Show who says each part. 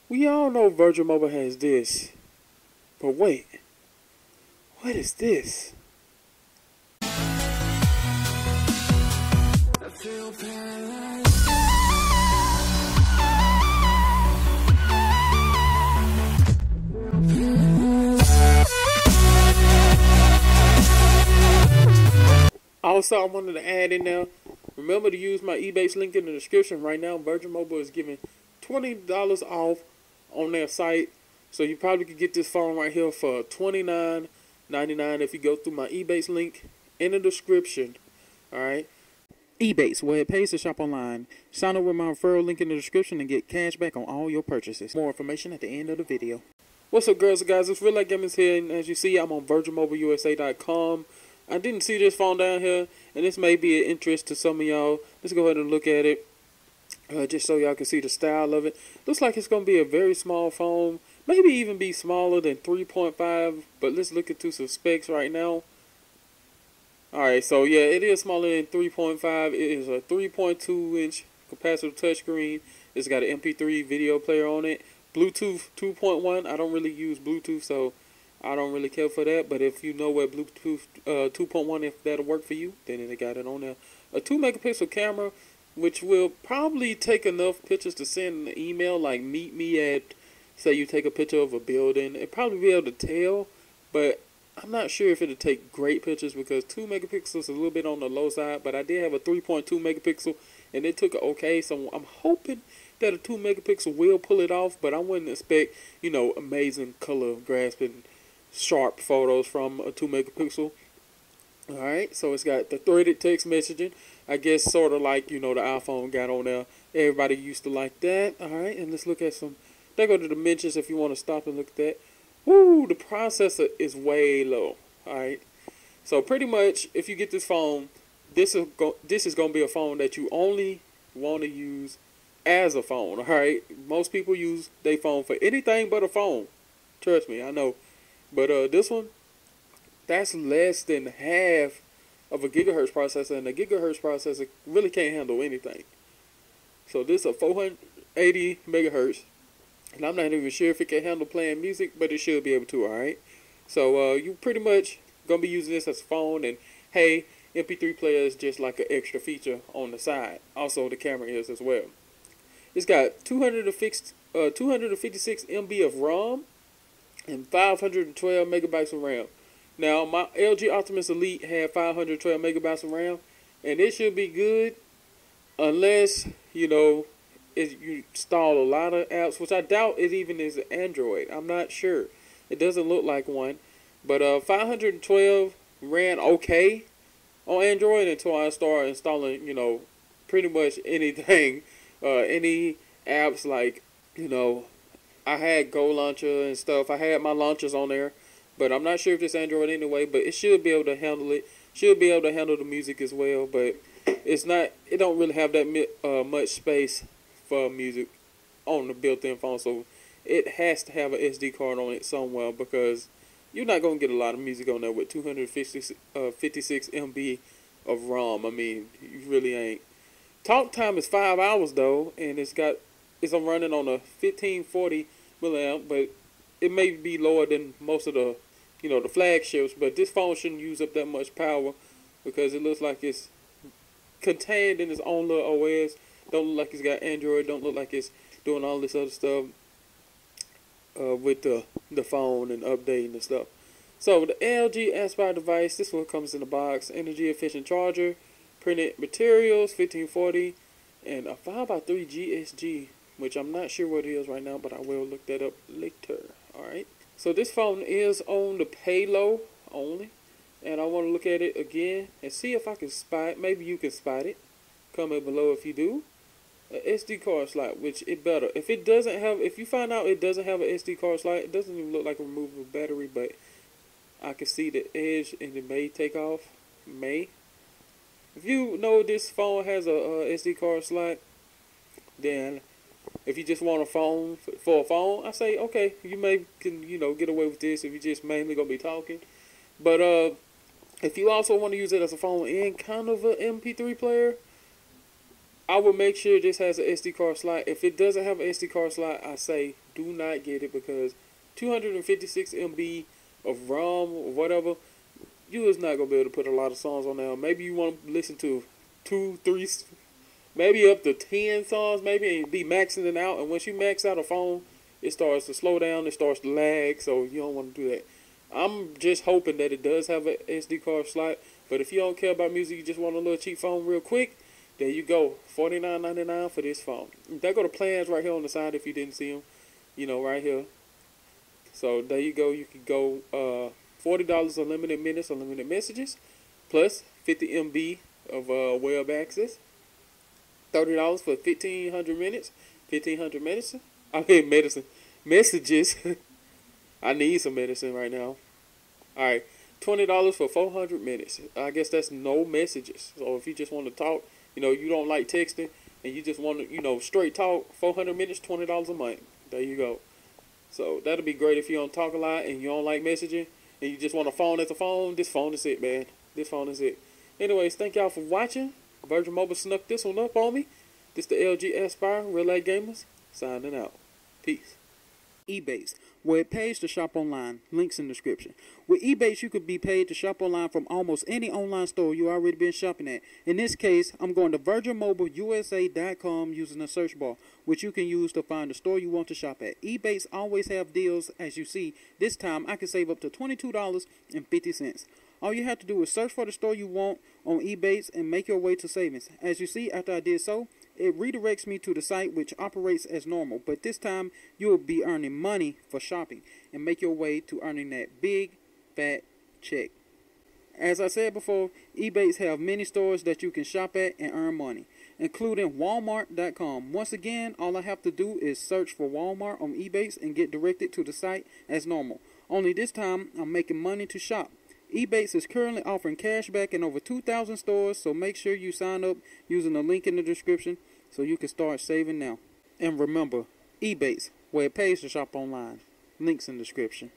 Speaker 1: We all know Virgin Mobile has this. But wait, what is this? Also, I wanted to add in there, remember to use my eBay link in the description. Right now, Virgin Mobile is giving $20 off on their site. So you probably could get this phone right here for $29.99 if you go through my eBay link in the description. Alright. eBay, where it pays to shop online. Sign up with my referral link in the description and get cash back on all your purchases. More information at the end of the video. What's up, girls and guys? It's Real Life Gaming's here, and as you see, I'm on VirginMobileUSA.com. I didn't see this phone down here, and this may be of interest to some of y'all. Let's go ahead and look at it, just so y'all can see the style of it. Looks like it's going to be a very small phone, maybe even be smaller than 3.5, but let's look into some specs right now. Alright, so yeah, it is smaller than 3.5. It is a 3.2-inch capacitive touchscreen. It's got an MP3 video player on it. Bluetooth 2.1. I don't really use Bluetooth, so I don't really care for that, but if you know what Bluetooth 2.1, if that'll work for you, then they got it on there. A 2-megapixel camera, which will probably take enough pictures to send an email, like meet me at, say you take a picture of a building. It'll probably be able to tell, but I'm not sure if it'll take great pictures because 2 megapixels is a little bit on the low side, but I did have a 3.2 megapixel, and it took it okay, so I'm hoping that a 2 megapixel will pull it off, but I wouldn't expect, you know, amazing color grasping sharp photos from a 2 megapixel. Alright, so it's got the threaded text messaging. I guess sort of like, you know, the iPhone got on there. Everybody used to like that. Alright, and let's look at some. There go the dimensions if you want to stop and look at that. Woo, the processor is way low. Alright, so pretty much if you get this phone, this is going to be a phone that you only want to use as a phone. Alright, most people use their phone for anything but a phone. Trust me, I know. But this one, that's less than half of a gigahertz processor, and a gigahertz processor really can't handle anything. So this is a 480 megahertz, and I'm not even sure if it can handle playing music, but it should be able to, alright? So you pretty much going to be using this as a phone, and hey, MP3 player is just like an extra feature on the side. Also, the camera is as well. It's got 256 MB of ROM, and 512 megabytes of RAM. Now, my LG Optimus Elite had 512 megabytes of RAM, and it should be good unless, you know, you install a lot of apps, which I doubt it even is an Android. I'm not sure. It doesn't look like one. But 512 ran okay on Android until I started installing, you know, pretty much anything. Any apps like, you know, I had Go Launcher and stuff. I had my launchers on there, but I'm not sure if it's Android anyway, but it should be able to handle it. Should be able to handle the music as well, but it's not, it don't really have that much space for music on the built-in phone, so it has to have an SD card on it somewhere because you're not going to get a lot of music on there with 256 MB of ROM. I mean, you really ain't. Talk time is 5 hours though, and it's running on a 1540 milliamp, but it may be lower than most of the, you know, the flagships. But this phone shouldn't use up that much power because it looks like it's contained in its own little OS. Don't look like it's got Android. Don't look like it's doing all this other stuff with the phone and updating and stuff. So the LG Aspire device. This one comes in the box. Energy efficient charger, printed materials, 1540, and a 5x3 GSG, which I'm not sure what it is right now, but I will look that up later. Alright, so this phone is on the pay low only, and I want to look at it again and see if I can spot it. Maybe you can spot it. Comment below if you do. A SD card slot, which it better. If it doesn't have, if you find out it doesn't have an SD card slot, it doesn't even look like a removable battery, but I can see the edge and it may take off. May. If you know this phone has a SD card slot, then if you just want a phone for a phone, I say okay, you can, you know, get away with this if you just mainly gonna be talking. But if you also want to use it as a phone and kind of an MP3 player, I would make sure this has an SD card slot. If it doesn't have an SD card slot, I say do not get it, because 256 MB of ROM or whatever, you is not gonna be able to put a lot of songs on there. Maybe you want to listen to 2, 3, maybe up to 10 songs, maybe, and be maxing it out. And once you max out a phone, it starts to slow down, it starts to lag, so you don't want to do that. I'm just hoping that it does have an SD card slot. But if you don't care about music, you just want a little cheap phone real quick, there you go, $49.99 for this phone. There go the plans right here on the side if you didn't see them, you know, right here. So there you go. You could go $40 unlimited minutes, unlimited messages, plus 50 MB of web access. $30 for 1,500 minutes, 1,500 medicine. I mean messages. I need some medicine right now. All right, $20 for 400 minutes. I guess that's no messages. So if you just want to talk, you know, you don't like texting, and you just want to, you know, straight talk, 400 minutes, $20 a month. There you go. So that'll be great if you don't talk a lot and you don't like messaging, and you just want a phone as a phone. This phone is it, man. This phone is it. Anyways, thank y'all for watching. Virgin Mobile snuck this one up on me. This the LG Aspire Real Life Gamers signing out. Peace.
Speaker 2: Ebates, where it pays to shop online. Links in the description. With Ebates, you could be paid to shop online from almost any online store you already been shopping at. In this case, I'm going to virginmobileusa.com using the search bar, which you can use to find the store you want to shop at. Ebates always have deals, as you see. This time, I can save up to $22.50. All you have to do is search for the store you want on Ebates and make your way to savings. As you see, after I did so, it redirects me to the site, which operates as normal, but this time you will be earning money for shopping and make your way to earning that big fat check. As I said before, Ebates have many stores that you can shop at and earn money, including Walmart.com. Once again, all I have to do is search for Walmart on Ebates and get directed to the site as normal. Only this time, I'm making money to shop. Ebates is currently offering cash back in over 2,000 stores, so make sure you sign up using the link in the description so you can start saving now. And remember, Ebates, where it pays to shop online. Links in the description.